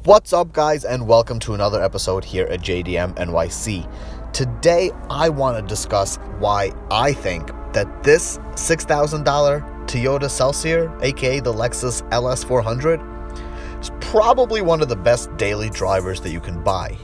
What's up, guys, and welcome to another episode here at JDMNYC. Today, I want to discuss why I think that this $6,000 Toyota Celsior, aka the Lexus LS400, is probably one of the best daily drivers that you can buy.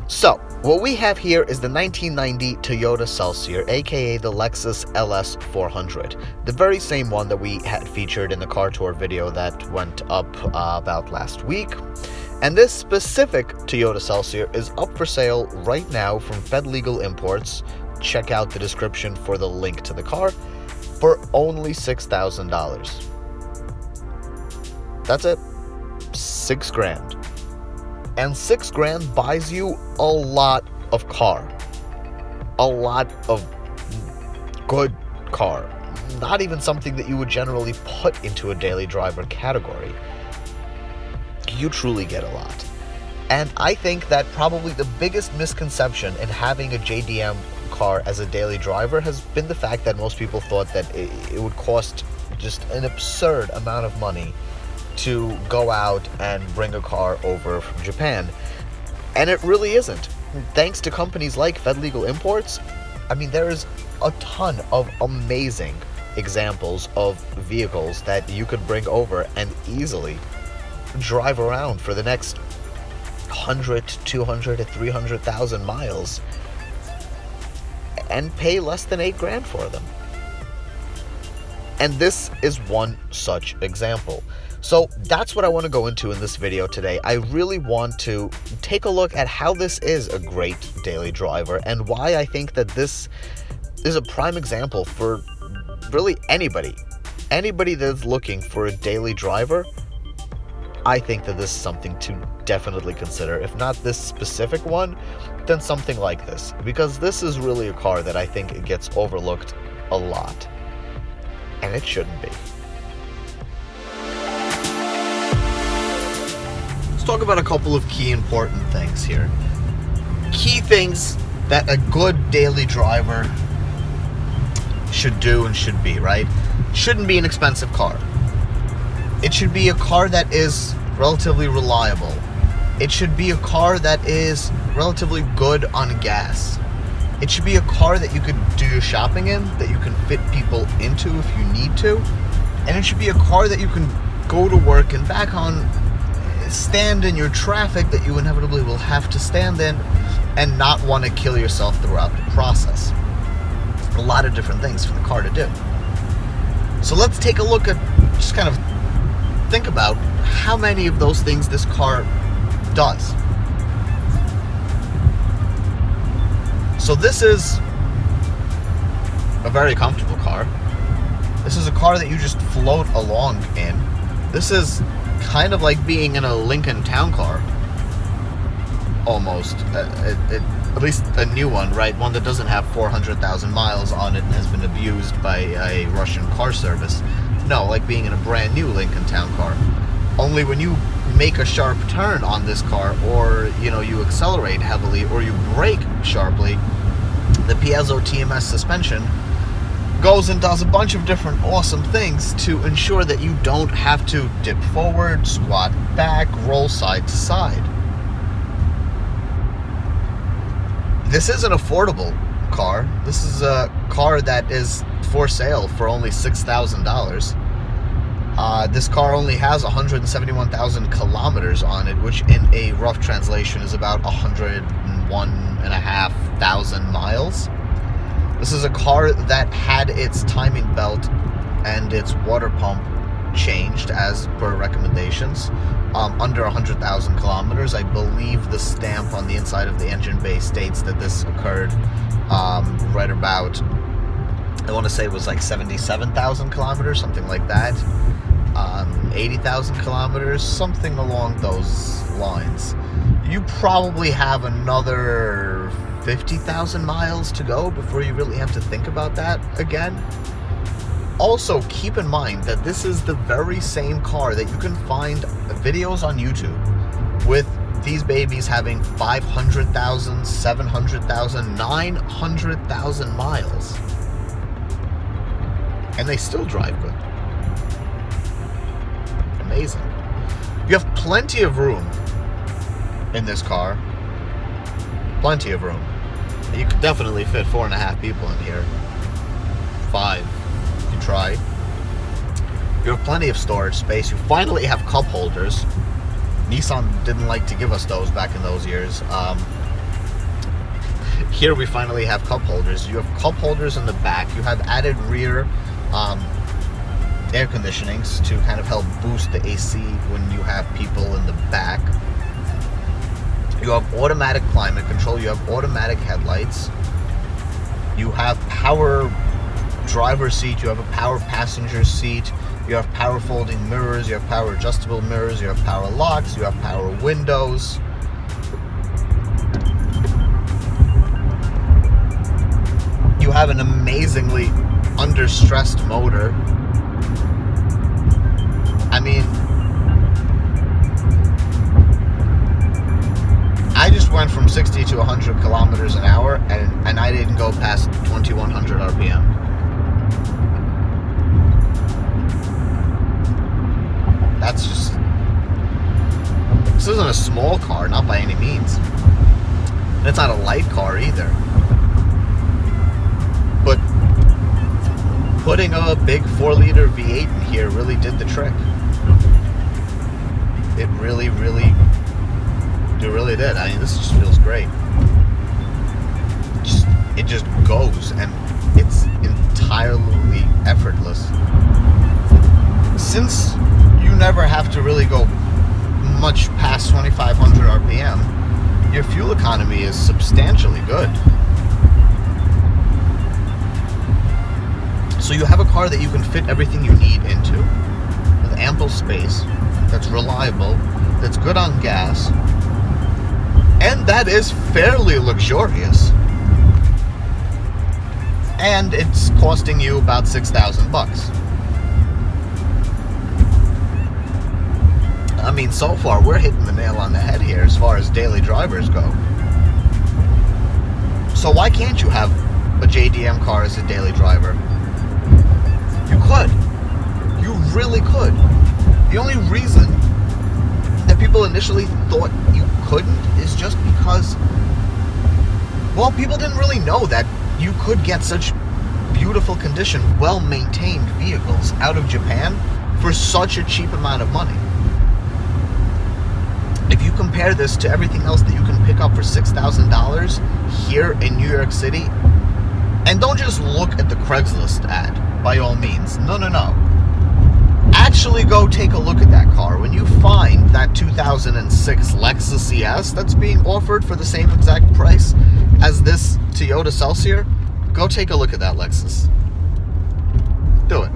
So, what we have here is the 1990 Toyota Celsior, aka the Lexus LS400, the very same one that we had featured in the car tour video that went up about last week. And this specific Toyota Celsior is up for sale right now from Fed Legal Imports. Check out the description for the link to the car for only $6,000. That's it. $6,000. And $6,000 buys you a lot of car. A lot of good car. Not even something that you would generally put into a daily driver category. You truly get a lot. And I think that probably the biggest misconception in having a JDM car as a daily driver has been the fact that most people thought that it would cost just an absurd amount of money to go out and bring a car over from Japan. And it really isn't. Thanks to companies like Fed Legal Imports, I mean, there is a ton of amazing examples of vehicles that you could bring over and easily drive around for the next 100 to 200 to 300,000 miles and pay less than $8,000 for them. And this is one such example. So that's what I want to go into in this video today. I really want to take a look at how this is a great daily driver and why I think that this is a prime example for really anybody. Anybody that's looking for a daily driver, I think that this is something to definitely consider. If not this specific one, then something like this. Because this is really a car that I think it gets overlooked a lot. And it shouldn't be. Let's talk about a couple of key important things here. Key things that a good daily driver should do and should be, right? It shouldn't be an expensive car. It should be a car that is relatively reliable. It should be a car that is relatively good on gas. It should be a car that you could do your shopping in, that you can fit people into if you need to. And it should be a car that you can go to work and back on, stand in your traffic that you inevitably will have to stand in, and not want to kill yourself throughout the process. A lot of different things for the car to do. So let's take a look at, just kind of think about how many of those things this car does. So this is a very comfortable car. This is a car that you just float along in. This is kind of like being in a Lincoln town car, almost. At least a new one, right? One that doesn't have 400,000 miles on it and has been abused by a Russian car service. No, like being in a brand new Lincoln town car. Only when you make a sharp turn on this car, or you accelerate heavily, or you brake sharply, the piezo TMS suspension goes and does a bunch of different awesome things to ensure that you don't have to dip forward, squat back, roll side to side. This is an affordable car. This is a car that is for sale for only $6,000. This car only has 171,000 kilometers on it, which in a rough translation is about 101,500 miles. This is a car that had its timing belt and its water pump changed as per recommendations. Under 100,000 kilometers. I believe the stamp on the inside of the engine bay states that this occurred right about, I want to say it was like 77,000 kilometers, something like that. 80,000 kilometers, something along those lines. You probably have another 50,000 miles to go before you really have to think about that again. Also, keep in mind that this is the very same car that you can find videos on YouTube with these babies having 500,000, 700,000, 900,000 miles. And they still drive good. amazing. You have plenty of room in this car. Plenty of room. You could definitely fit 4.5 people in here. 5, if you try. You have plenty of storage space. You finally have cup holders. Nissan didn't like to give us those back in those years. Here we finally have cup holders. You have cup holders in the back. You have added rear air conditionings to kind of help boost the AC when you have people in the back. You have automatic climate control. You have automatic headlights. You have power driver seat. You have a power passenger seat. You have power folding mirrors. You have power adjustable mirrors. You have power locks. You have power windows. You have an amazingly under-stressed motor. I mean, I just went from 60 to 100 kilometers an hour, and I didn't go past 2100 RPM. That's just... This isn't a small car, not by any means. And it's not a light car either. But putting a big 4-liter V8 in here really did the trick. It really did. I mean, this just feels great. It just goes, and it's entirely effortless. Since you never have to really go much past 2500 RPM, your fuel economy is substantially good. So you have a car that you can fit everything you need into, with ample space, that's reliable, that's good on gas, and that is fairly luxurious. And it's costing you about $6,000. I mean, so far we're hitting the nail on the head here as far as daily drivers go. So why can't you have a JDM car as a daily driver? You could. You really could. The only reason that people initially thought you couldn't is just because, well, people didn't really know that you could get such beautiful condition, well-maintained vehicles out of Japan for such a cheap amount of money. If you compare this to everything else that you can pick up for $6,000 here in New York City, and don't just look at the Craigslist ad, by all means. No. Actually go take a look at that car. When you find that 2006 Lexus ES that's being offered for the same exact price as this Toyota Celsior, go take a look at that Lexus. Do it.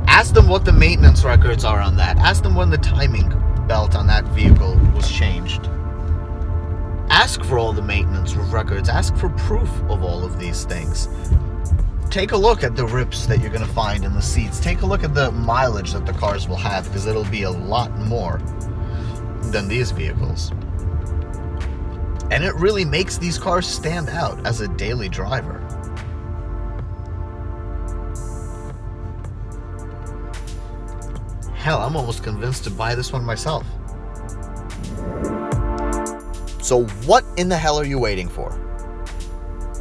Ask them what the maintenance records are on that. Ask them when the timing belt on that vehicle was changed. Ask for all the maintenance records. Ask for proof of all of these things. Take a look at the rips that you're going to find in the seats. Take a look at the mileage that the cars will have, because it'll be a lot more than these vehicles. And it really makes these cars stand out as a daily driver. Hell, I'm almost convinced to buy this one myself. So what in the hell are you waiting for?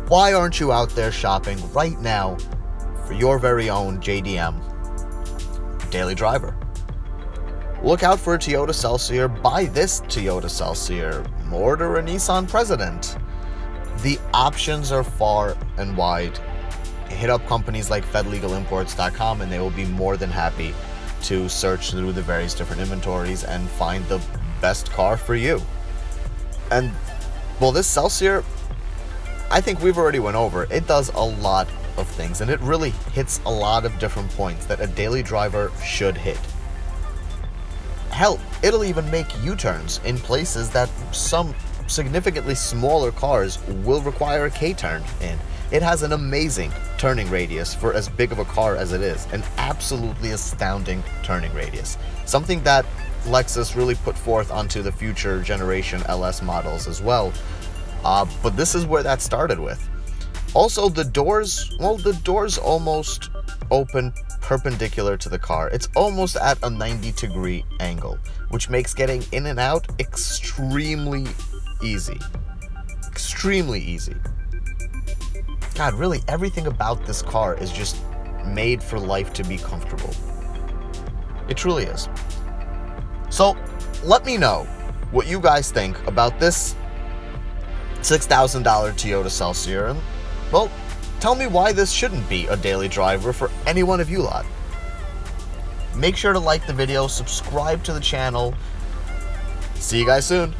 Why aren't you out there shopping right now for your very own JDM daily driver? Look out for a Toyota Celsior. Buy this Toyota Celsior. Order a Nissan President. The options are far and wide. Hit up companies like fedlegalimports.com and they will be more than happy to search through the various different inventories and find the best car for you. And, well, this Celsior, I think we've already went over. It does a lot of things, and it really hits a lot of different points that a daily driver should hit. Hell, it'll even make U-turns in places that some significantly smaller cars will require a K-turn in. It has an amazing turning radius for as big of a car as it is. An absolutely astounding turning radius. Something that Lexus really put forth onto the future generation LS models as well. But this is where that started with. Also, the doors, well, the doors almost open perpendicular to the car. It's almost at a 90-degree angle, which makes getting in and out extremely easy. Extremely easy. God, really, everything about this car is just made for life to be comfortable. It truly is. So, let me know what you guys think about this $6,000 Toyota Celsior. And, well, tell me why this shouldn't be a daily driver for any one of you lot. Make sure to like the video, subscribe to the channel. See you guys soon.